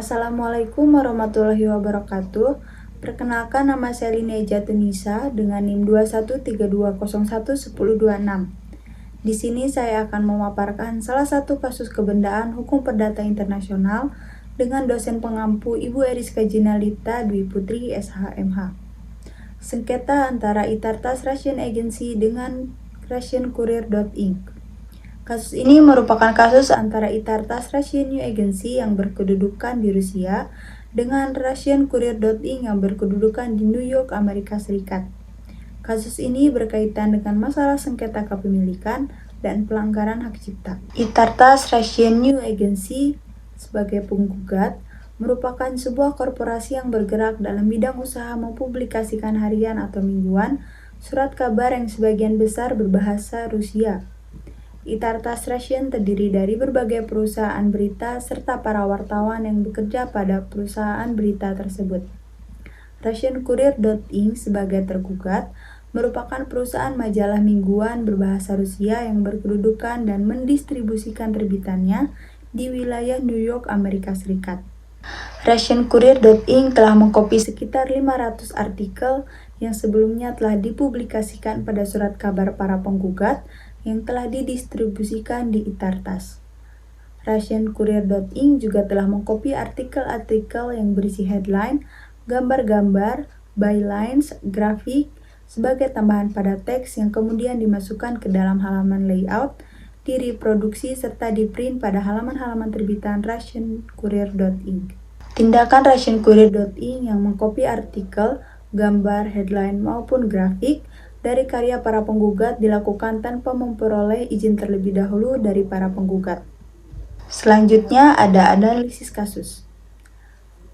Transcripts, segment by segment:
Assalamualaikum warahmatullahi wabarakatuh. Perkenalkan, nama saya Lineja Tunisa dengan NIM 2132011026. Di sini saya akan memaparkan salah satu kasus kebendaan hukum perdata internasional dengan dosen pengampu Ibu Eriska Jinalita Dwi Putri SHMH. Sengketa antara Itartas Russian Agency dengan RussianCourier.Inc. Kasus ini merupakan kasus antara Itartas Russian New Agency yang berkedudukan di Rusia dengan RussianCourier.Inc. yang berkedudukan di New York, Amerika Serikat. Kasus ini berkaitan dengan masalah sengketa kepemilikan dan pelanggaran hak cipta. Itartas Russian New Agency sebagai penggugat merupakan sebuah korporasi yang bergerak dalam bidang usaha mempublikasikan harian atau mingguan surat kabar yang sebagian besar berbahasa Rusia. Itartas Russian terdiri dari berbagai perusahaan berita serta para wartawan yang bekerja pada perusahaan berita tersebut. RussianCourier.Inc. sebagai tergugat merupakan perusahaan majalah mingguan berbahasa Rusia yang berkedudukan dan mendistribusikan terbitannya di wilayah New York, Amerika Serikat. RussianCourier.Inc. telah mengkopi sekitar 500 artikel yang sebelumnya telah dipublikasikan pada surat kabar para penggugat yang telah didistribusikan di Itartas. RussianCourier.Inc. juga telah mengkopi artikel-artikel yang berisi headline, gambar-gambar, bylines, grafik, sebagai tambahan pada teks yang kemudian dimasukkan ke dalam halaman layout, direproduksi, serta diprint pada halaman-halaman terbitan RussianCourier.Inc. Tindakan RussianCourier.Inc. yang mengkopi artikel, gambar, headline, maupun grafik dari karya para penggugat dilakukan tanpa memperoleh izin terlebih dahulu dari para penggugat. Selanjutnya ada analisis kasus.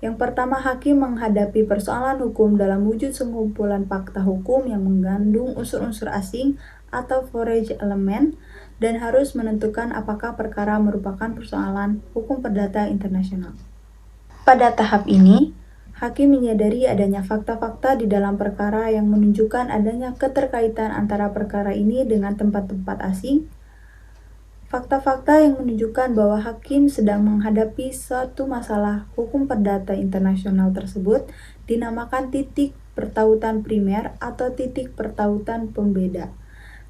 Yang pertama, hakim menghadapi persoalan hukum dalam wujud sengumpulan fakta hukum yang mengandung unsur-unsur asing atau foreign element dan harus menentukan apakah perkara merupakan persoalan hukum perdata internasional. Pada tahap ini, hakim menyadari adanya fakta-fakta di dalam perkara yang menunjukkan adanya keterkaitan antara perkara ini dengan tempat-tempat asing. Fakta-fakta yang menunjukkan bahwa hakim sedang menghadapi suatu masalah hukum perdata internasional tersebut dinamakan titik pertautan primer atau titik pertautan pembeda.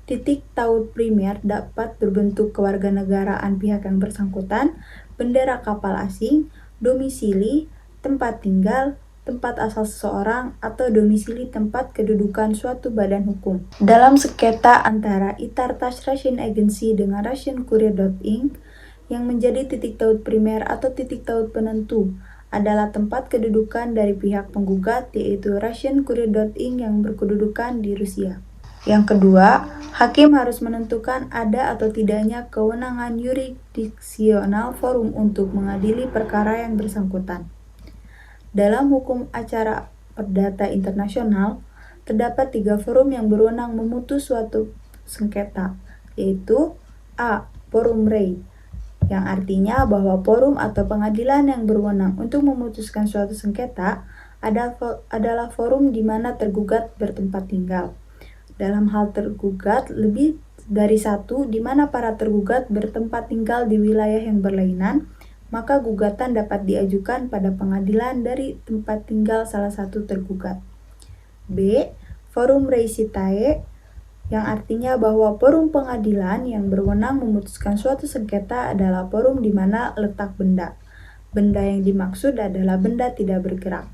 Titik taut primer dapat berbentuk kewarganegaraan pihak yang bersangkutan, bendera kapal asing, domisili, tempat tinggal, tempat asal seseorang, atau domisili tempat kedudukan suatu badan hukum. Dalam sengketa antara Itartas Russian Agency dengan RussianCourier.Inc., yang menjadi titik taut primer atau titik taut penentu adalah tempat kedudukan dari pihak penggugat, yaitu RussianCourier.Inc. yang berkedudukan di Rusia. Yang kedua, hakim harus menentukan ada atau tidaknya kewenangan yurisdiksional forum untuk mengadili perkara yang bersangkutan. Dalam hukum acara perdata internasional, terdapat 3 forum yang berwenang memutus suatu sengketa, yaitu A. Forum rei, yang artinya bahwa forum atau pengadilan yang berwenang untuk memutuskan suatu sengketa adalah forum di mana tergugat bertempat tinggal. Dalam hal tergugat lebih dari satu di mana para tergugat bertempat tinggal di wilayah yang berlainan, maka gugatan dapat diajukan pada pengadilan dari tempat tinggal salah satu tergugat. B. Forum rei citae, yang artinya bahwa forum pengadilan yang berwenang memutuskan suatu sengketa adalah forum di mana letak benda. Benda yang dimaksud adalah benda tidak bergerak.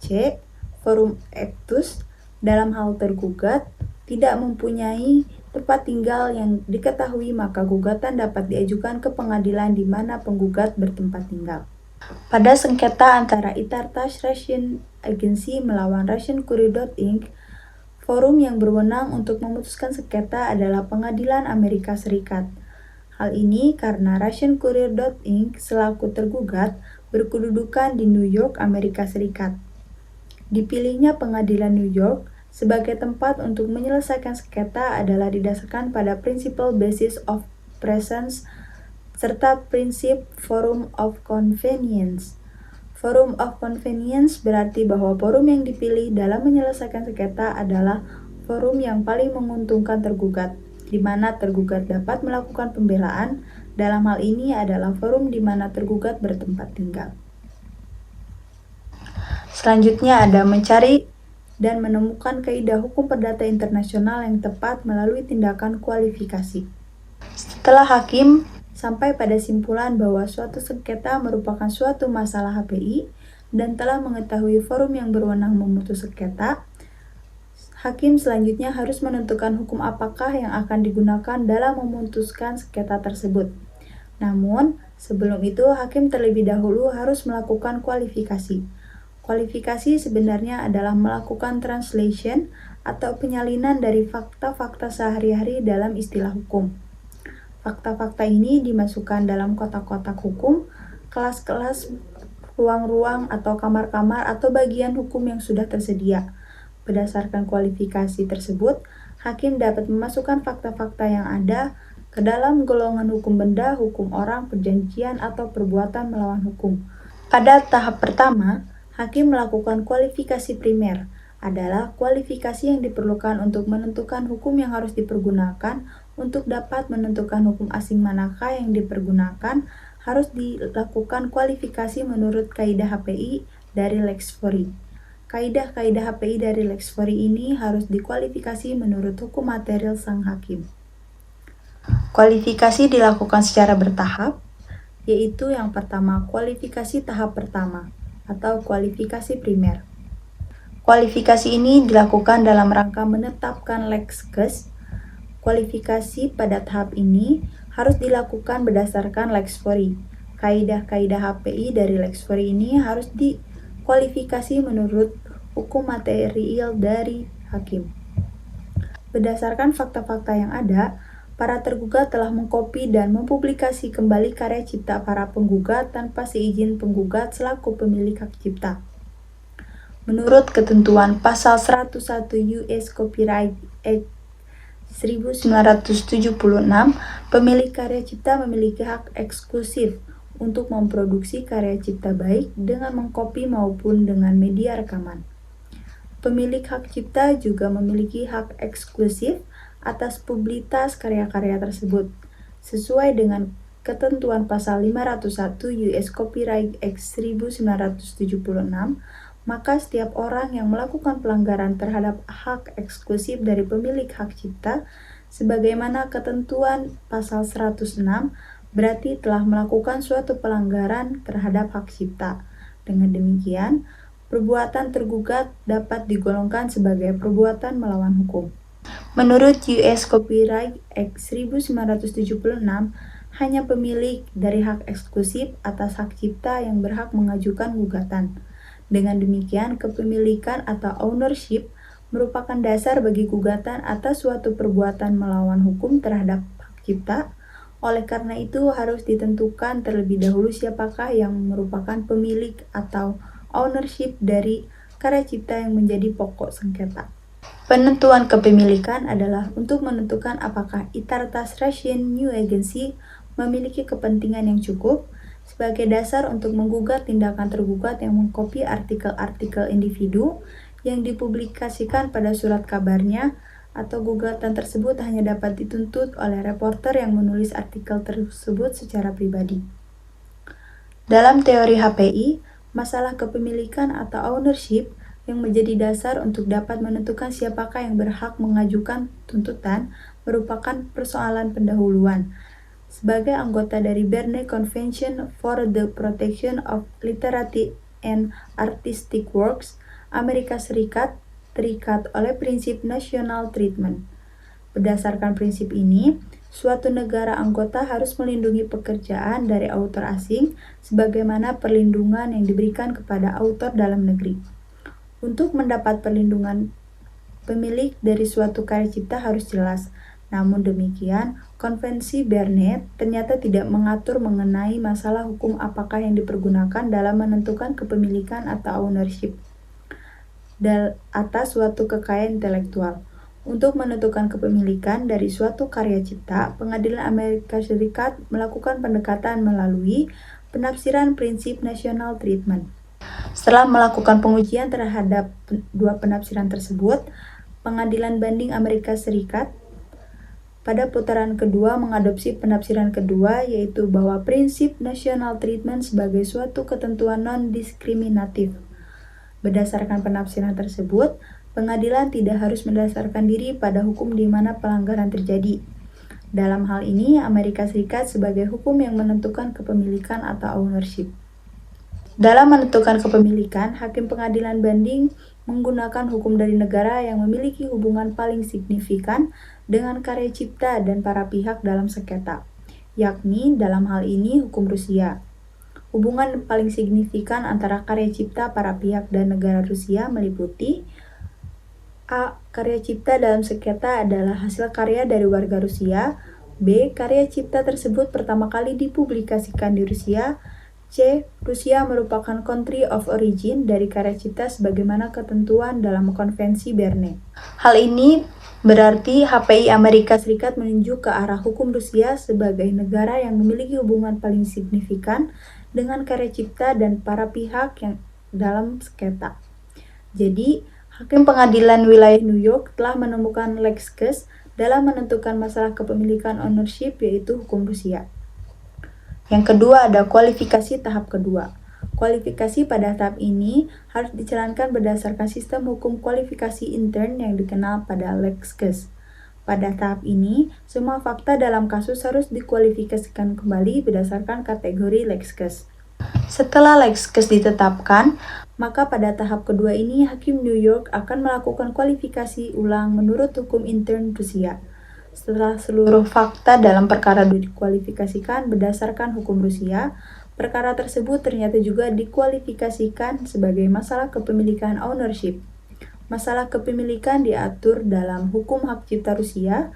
C. Forum actus, dalam hal tergugat tidak mempunyai tempat tinggal yang diketahui, maka gugatan dapat diajukan ke pengadilan di mana penggugat bertempat tinggal. Pada sengketa antara Itartas Russian Agency melawan RussianCourier.Inc., forum yang berwenang untuk memutuskan sengketa adalah Pengadilan Amerika Serikat. Hal ini karena RussianCourier.Inc. selaku tergugat berkedudukan di New York, Amerika Serikat. Dipilihnya Pengadilan New York sebagai tempat untuk menyelesaikan sengketa adalah didasarkan pada Principal Basis of Presence serta prinsip Forum of Convenience. Forum of Convenience berarti bahwa forum yang dipilih dalam menyelesaikan sengketa adalah forum yang paling menguntungkan tergugat, di mana tergugat dapat melakukan pembelaan. Dalam hal ini adalah forum di mana tergugat bertempat tinggal. Selanjutnya ada mencari dan menemukan kaidah hukum perdata internasional yang tepat melalui tindakan kualifikasi. Setelah hakim sampai pada simpulan bahwa suatu sengketa merupakan suatu masalah HPI dan telah mengetahui forum yang berwenang memutus sengketa, hakim selanjutnya harus menentukan hukum apakah yang akan digunakan dalam memutuskan sengketa tersebut. Namun, sebelum itu hakim terlebih dahulu harus melakukan kualifikasi. Kualifikasi sebenarnya adalah melakukan translation atau penyalinan dari fakta-fakta sehari-hari dalam istilah hukum. Fakta-fakta ini dimasukkan dalam kotak-kotak hukum, kelas-kelas, ruang-ruang atau kamar-kamar atau bagian hukum yang sudah tersedia. Berdasarkan kualifikasi tersebut, hakim dapat memasukkan fakta-fakta yang ada ke dalam golongan hukum benda, hukum orang, perjanjian, atau perbuatan melawan hukum. Pada tahap pertama, hakim melakukan kualifikasi primer, adalah kualifikasi yang diperlukan untuk menentukan hukum yang harus dipergunakan. Untuk dapat menentukan hukum asing manakah yang dipergunakan, harus dilakukan kualifikasi menurut kaidah HPI dari Lex Fori. Kaidah-kaidah HPI dari Lex Fori ini harus dikualifikasi menurut hukum material sang hakim. Kualifikasi dilakukan secara bertahap, yaitu yang pertama kualifikasi tahap pertama atau kualifikasi primer. Kualifikasi ini dilakukan dalam rangka menetapkan lex case. Kualifikasi pada tahap ini harus dilakukan berdasarkan Lex Fori. Kaidah-kaidah HPI dari Lex Fori ini harus dikualifikasi menurut hukum material dari hakim. Berdasarkan fakta-fakta yang ada, para tergugat telah mengkopi dan mempublikasi kembali karya cipta para penggugat tanpa seizin penggugat selaku pemilik hak cipta. Menurut ketentuan pasal 101 US Copyright Act 1976, pemilik karya cipta memiliki hak eksklusif untuk memproduksi karya cipta baik dengan mengkopi maupun dengan media rekaman. Pemilik hak cipta juga memiliki hak eksklusif atas publisitas karya-karya tersebut. Sesuai dengan ketentuan pasal 501 US Copyright Act 1976, maka setiap orang yang melakukan pelanggaran terhadap hak eksklusif dari pemilik hak cipta, sebagaimana ketentuan pasal 106, berarti telah melakukan suatu pelanggaran terhadap hak cipta. Dengan demikian, perbuatan tergugat dapat digolongkan sebagai perbuatan melawan hukum. Menurut US Copyright Act 1976, hanya pemilik dari hak eksklusif atas hak cipta yang berhak mengajukan gugatan. Dengan demikian, kepemilikan atau ownership merupakan dasar bagi gugatan atas suatu perbuatan melawan hukum terhadap hak cipta. Oleh karena itu, harus ditentukan terlebih dahulu siapakah yang merupakan pemilik atau ownership dari karya cipta yang menjadi pokok sengketa. Penentuan kepemilikan adalah untuk menentukan apakah Itartas Russian New Agency memiliki kepentingan yang cukup sebagai dasar untuk menggugat tindakan tergugat yang mengkopi artikel-artikel individu yang dipublikasikan pada surat kabarnya, atau gugatan tersebut hanya dapat dituntut oleh reporter yang menulis artikel tersebut secara pribadi. Dalam teori HPI, masalah kepemilikan atau ownership yang menjadi dasar untuk dapat menentukan siapakah yang berhak mengajukan tuntutan merupakan persoalan pendahuluan. Sebagai anggota dari Berne Convention for the Protection of Literary and Artistic Works, Amerika Serikat terikat oleh prinsip national treatment. Berdasarkan prinsip ini, suatu negara anggota harus melindungi pekerjaan dari autor asing sebagaimana perlindungan yang diberikan kepada autor dalam negeri. Untuk mendapat perlindungan, pemilik dari suatu karya cipta harus jelas. Namun demikian, Konvensi Berne ternyata tidak mengatur mengenai masalah hukum apakah yang dipergunakan dalam menentukan kepemilikan atau ownership atas suatu kekayaan intelektual. Untuk menentukan kepemilikan dari suatu karya cipta, Pengadilan Amerika Serikat melakukan pendekatan melalui penafsiran prinsip national treatment. Setelah melakukan pengujian terhadap dua penafsiran tersebut, Pengadilan Banding Amerika Serikat pada putaran kedua mengadopsi penafsiran kedua, yaitu bahwa prinsip national treatment sebagai suatu ketentuan non-diskriminatif. Berdasarkan penafsiran tersebut, pengadilan tidak harus mendasarkan diri pada hukum di mana pelanggaran terjadi. Dalam hal ini, Amerika Serikat sebagai hukum yang menentukan kepemilikan atau ownership. Dalam menentukan kepemilikan, hakim pengadilan banding menggunakan hukum dari negara yang memiliki hubungan paling signifikan dengan karya cipta dan para pihak dalam sengketa, yakni dalam hal ini hukum Rusia. Hubungan paling signifikan antara karya cipta para pihak dan negara Rusia meliputi A. Karya cipta dalam sengketa adalah hasil karya dari warga Rusia. B. Karya cipta tersebut pertama kali dipublikasikan di Rusia. C. Rusia merupakan country of origin dari karya cipta sebagaimana ketentuan dalam Konvensi Berne. Hal ini berarti HPI Amerika Serikat menunjuk ke arah hukum Rusia sebagai negara yang memiliki hubungan paling signifikan dengan karya cipta dan para pihak yang dalam sengketa. Jadi, hakim pengadilan wilayah New York telah menemukan lex case dalam menentukan masalah kepemilikan ownership, yaitu hukum Rusia. Yang kedua ada kualifikasi tahap kedua. Kualifikasi pada tahap ini harus dijalankan berdasarkan sistem hukum kualifikasi intern yang dikenal pada lex case. Pada tahap ini, semua fakta dalam kasus harus dikualifikasikan kembali berdasarkan kategori lex case. Setelah lex case ditetapkan, maka pada tahap kedua ini hakim New York akan melakukan kualifikasi ulang menurut hukum intern Rusia. Setelah seluruh fakta dalam perkara dikualifikasikan berdasarkan hukum Rusia, perkara tersebut ternyata juga dikualifikasikan sebagai masalah kepemilikan ownership. Masalah kepemilikan diatur dalam hukum hak cipta Rusia.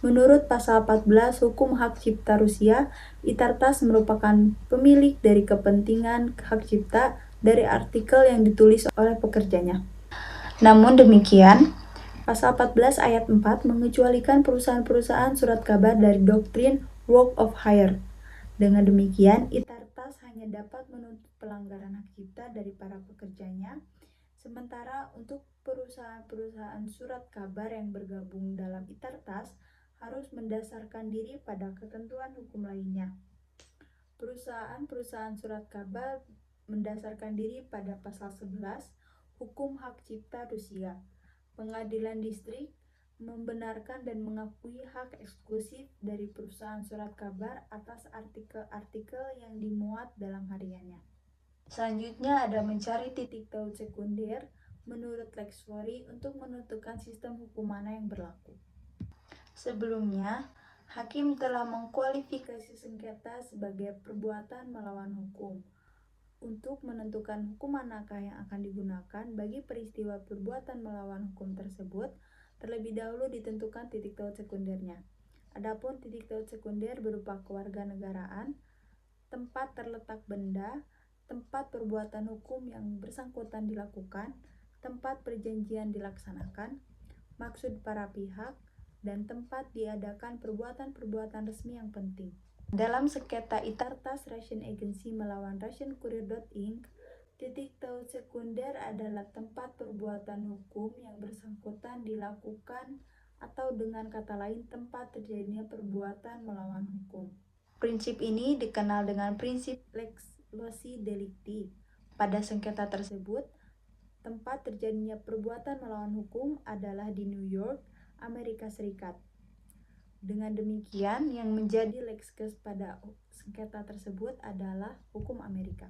Menurut pasal 14 Hukum Hak Cipta Rusia, Itartas merupakan pemilik dari kepentingan hak cipta dari artikel yang ditulis oleh pekerjanya. Namun demikian, pasal 14 ayat 4 mengecualikan perusahaan-perusahaan surat kabar dari doktrin work of hire. Dengan demikian, Itartas hanya dapat menuntut pelanggaran hak cipta dari para pekerjanya, sementara untuk perusahaan-perusahaan surat kabar yang bergabung dalam Itartas harus mendasarkan diri pada ketentuan hukum lainnya. Perusahaan-perusahaan surat kabar mendasarkan diri pada pasal 11 Hukum Hak Cipta Rusia. Pengadilan distrik membenarkan dan mengakui hak eksklusif dari perusahaan surat kabar atas artikel-artikel yang dimuat dalam hariannya. Selanjutnya ada mencari titik taut sekunder menurut Lex Fori untuk menentukan sistem hukum mana yang berlaku. Sebelumnya, hakim telah mengkualifikasi sengketa sebagai perbuatan melawan hukum. Untuk menentukan hukum manakah yang akan digunakan bagi peristiwa perbuatan melawan hukum tersebut, terlebih dahulu ditentukan titik taut sekundernya. Adapun titik taut sekunder berupa kewarganegaraan, tempat terletak benda, tempat perbuatan hukum yang bersangkutan dilakukan, tempat perjanjian dilaksanakan, maksud para pihak, dan tempat diadakan perbuatan-perbuatan resmi yang penting. Dalam sengketa Itartas Russian Agency melawan Russian Courier.Inc, titik taut sekunder adalah tempat perbuatan hukum yang bersangkutan dilakukan atau dengan kata lain tempat terjadinya perbuatan melawan hukum. Prinsip ini dikenal dengan prinsip lex loci delicti. Pada sengketa tersebut, tempat terjadinya perbuatan melawan hukum adalah di New York, Amerika Serikat. Dengan demikian, yang menjadi lex case pada sengketa tersebut adalah hukum Amerika.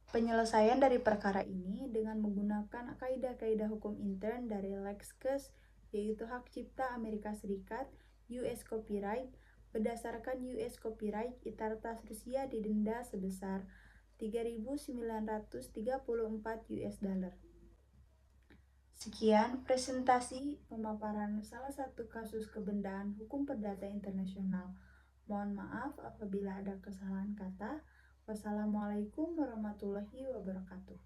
Penyelesaian dari perkara ini dengan menggunakan kaidah-kaidah hukum intern dari lex case, yaitu hak cipta Amerika Serikat, US Copyright. Berdasarkan US Copyright, Itartas Rusia didenda sebesar 3.934 US dollar. Sekian presentasi pemaparan salah satu kasus kebendaan hukum perdata internasional. Mohon maaf apabila ada kesalahan kata. Wassalamualaikum warahmatullahi wabarakatuh.